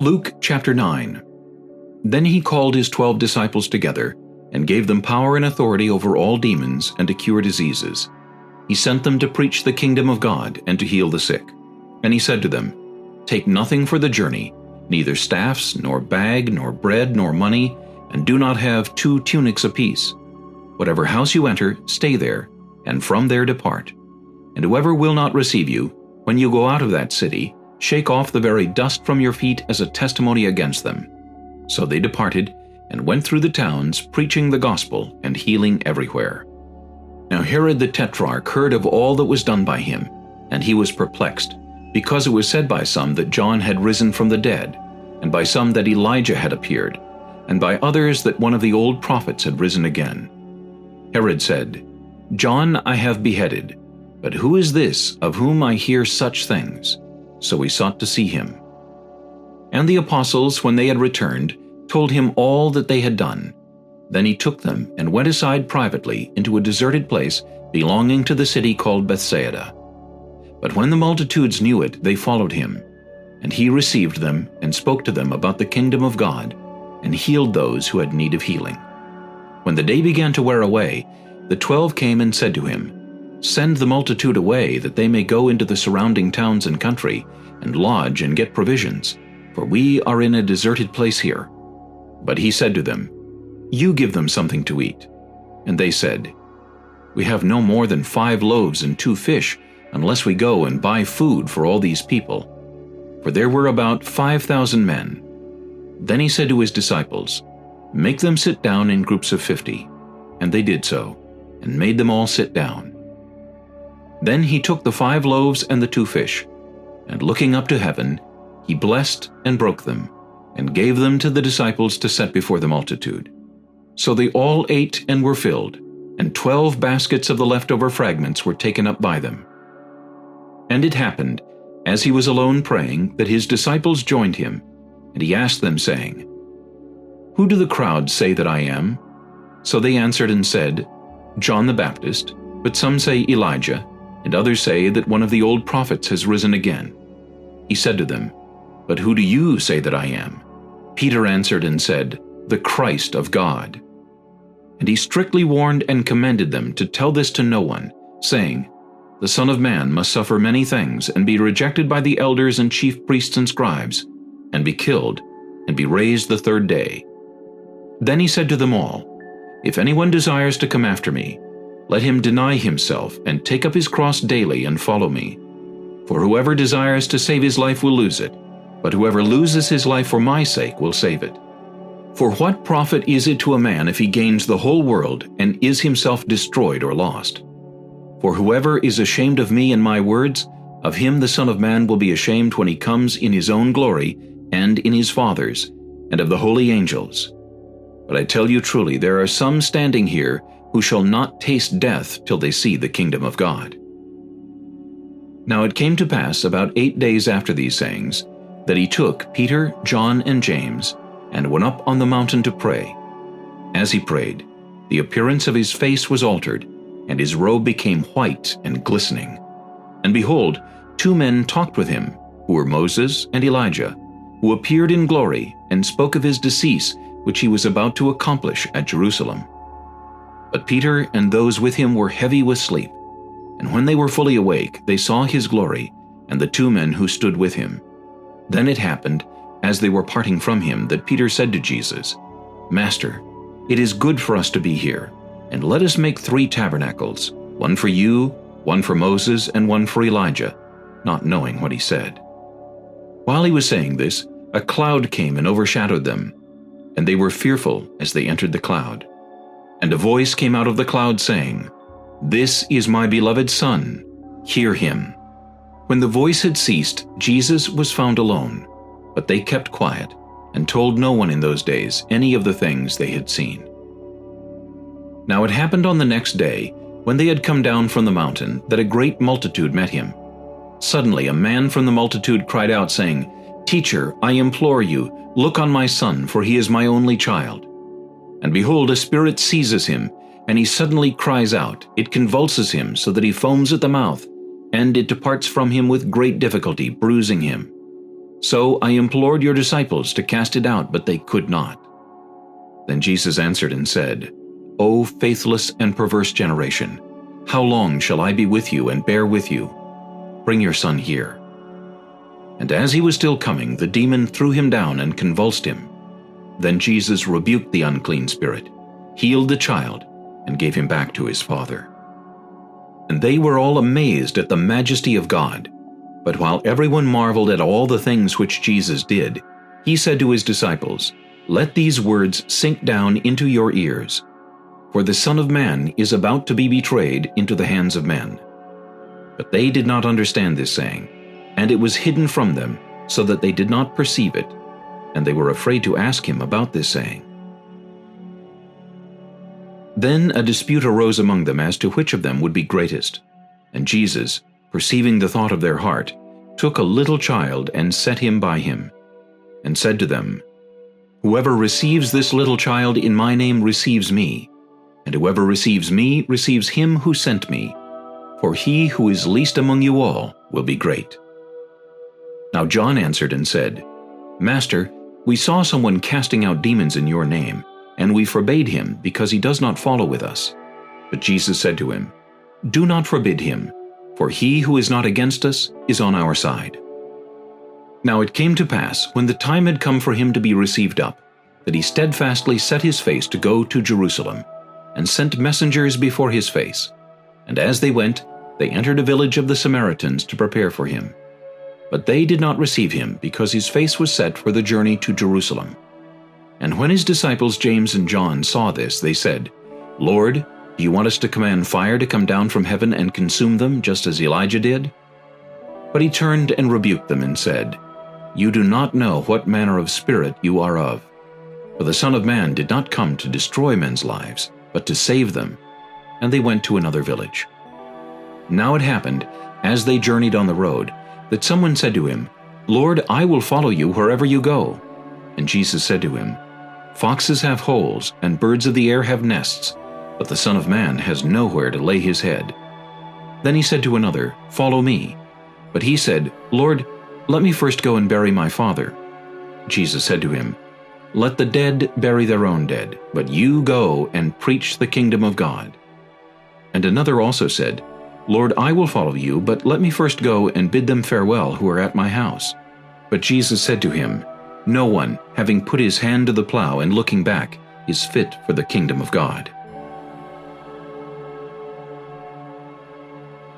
Luke chapter 9. Then he called his 12 disciples together, and gave them power and authority over all demons and to cure diseases. He sent them to preach the kingdom of God and to heal the sick. And he said to them, "Take nothing for the journey, neither staffs, nor bag, nor bread, nor money, and do not have 2 tunics apiece. Whatever house you enter, stay there, and from there depart. And whoever will not receive you, when you go out of that city, shake off the very dust from your feet as a testimony against them." So they departed, and went through the towns, preaching the gospel and healing everywhere. Now Herod the Tetrarch heard of all that was done by him, and he was perplexed, because it was said by some that John had risen from the dead, and by some that Elijah had appeared, and by others that one of the old prophets had risen again. Herod said, "John I have beheaded, but who is this of whom I hear such things?" So he sought to see him. And the apostles, when they had returned, told him all that they had done. Then he took them and went aside privately into a deserted place belonging to the city called Bethsaida. But when the multitudes knew it, they followed him. And he received them and spoke to them about the kingdom of God, and healed those who had need of healing. When the day began to wear away, the 12 came and said to him, "Send the multitude away, that they may go into the surrounding towns and country, and lodge and get provisions, for we are in a deserted place here." But he said to them, "You give them something to eat." And they said, "We have no more than 5 loaves and 2 fish, unless we go and buy food for all these people." For there were about 5,000 men. Then he said to his disciples, "Make them sit down in groups of 50. And they did so, and made them all sit down. Then he took the 5 loaves and the 2 fish, and looking up to heaven, he blessed and broke them, and gave them to the disciples to set before the multitude. So they all ate and were filled, and 12 baskets of the leftover fragments were taken up by them. And it happened, as he was alone praying, that his disciples joined him, and he asked them, saying, "Who do the crowd say that I am?" So they answered and said, "John the Baptist, but some say Elijah, and others say that one of the old prophets has risen again." He said to them, "But who do you say that I am?" Peter answered and said, "The Christ of God." And he strictly warned and commended them to tell this to no one, saying, "The Son of Man must suffer many things, and be rejected by the elders and chief priests and scribes, and be killed, and be raised the 3rd day." Then he said to them all, "If anyone desires to come after me, let him deny himself, and take up his cross daily, and follow me. For whoever desires to save his life will lose it, but whoever loses his life for my sake will save it. For what profit is it to a man if he gains the whole world, and is himself destroyed or lost? For whoever is ashamed of me and my words, of him the Son of Man will be ashamed when he comes in his own glory, and in his Father's, and of the holy angels. But I tell you truly, there are some standing here who shall not taste death till they see the kingdom of God." Now it came to pass about 8 days after these sayings, that he took Peter, John, and James, and went up on the mountain to pray. As he prayed, the appearance of his face was altered, and his robe became white and glistening. And behold, 2 men talked with him, who were Moses and Elijah, who appeared in glory, and spoke of his decease, which he was about to accomplish at Jerusalem. But Peter and those with him were heavy with sleep, and when they were fully awake, they saw his glory, and the 2 men who stood with him. Then it happened, as they were parting from him, that Peter said to Jesus, "Master, it is good for us to be here, and let us make 3 tabernacles, one for you, one for Moses, and one for Elijah," not knowing what he said. While he was saying this, a cloud came and overshadowed them, and they were fearful as they entered the cloud. And a voice came out of the cloud saying, "This is my beloved Son, hear him." When the voice had ceased, Jesus was found alone, but they kept quiet, and told no one in those days any of the things they had seen. Now it happened on the next day, when they had come down from the mountain, that a great multitude met him. Suddenly a man from the multitude cried out, saying, "Teacher, I implore you, look on my son, for he is my only child. And behold, a spirit seizes him, and he suddenly cries out. It convulses him, so that he foams at the mouth, and it departs from him with great difficulty, bruising him. So I implored your disciples to cast it out, but they could not." Then Jesus answered and said, "O faithless and perverse generation, how long shall I be with you and bear with you? Bring your son here." And as he was still coming, the demon threw him down and convulsed him. Then Jesus rebuked the unclean spirit, healed the child, and gave him back to his father. And they were all amazed at the majesty of God. But while everyone marveled at all the things which Jesus did, he said to his disciples, "Let these words sink down into your ears. For the Son of Man is about to be betrayed into the hands of men." But they did not understand this saying, and it was hidden from them, so that they did not perceive it, and they were afraid to ask him about this saying. Then a dispute arose among them as to which of them would be greatest. And Jesus, perceiving the thought of their heart, took a little child and set him by him, and said to them, "Whoever receives this little child in my name receives me, and whoever receives me receives him who sent me. For he who is least among you all will be great." Now John answered and said, "Master, we saw someone casting out demons in your name, and we forbade him because he does not follow with us." But Jesus said to him, "Do not forbid him, for he who is not against us is on our side." Now it came to pass, when the time had come for him to be received up, that he steadfastly set his face to go to Jerusalem, and sent messengers before his face. And as they went, they entered a village of the Samaritans to prepare for him. But they did not receive him, because his face was set for the journey to Jerusalem. And when his disciples James and John saw this, they said, "Lord, do you want us to command fire to come down from heaven and consume them, just as Elijah did?" But he turned and rebuked them and said, "You do not know what manner of spirit you are of. For the Son of Man did not come to destroy men's lives, but to save them." And they went to another village. Now it happened, as they journeyed on the road, that someone said to him, "Lord, I will follow you wherever you go." And Jesus said to him, "Foxes have holes, and birds of the air have nests, but the Son of Man has nowhere to lay his head." Then he said to another, "Follow me." But he said, "Lord, let me first go and bury my father." Jesus said to him, "Let the dead bury their own dead, but you go and preach the kingdom of God." And another also said, "Lord, I will follow you, but let me first go and bid them farewell who are at my house." But Jesus said to him, "No one, having put his hand to the plow and looking back, is fit for the kingdom of God."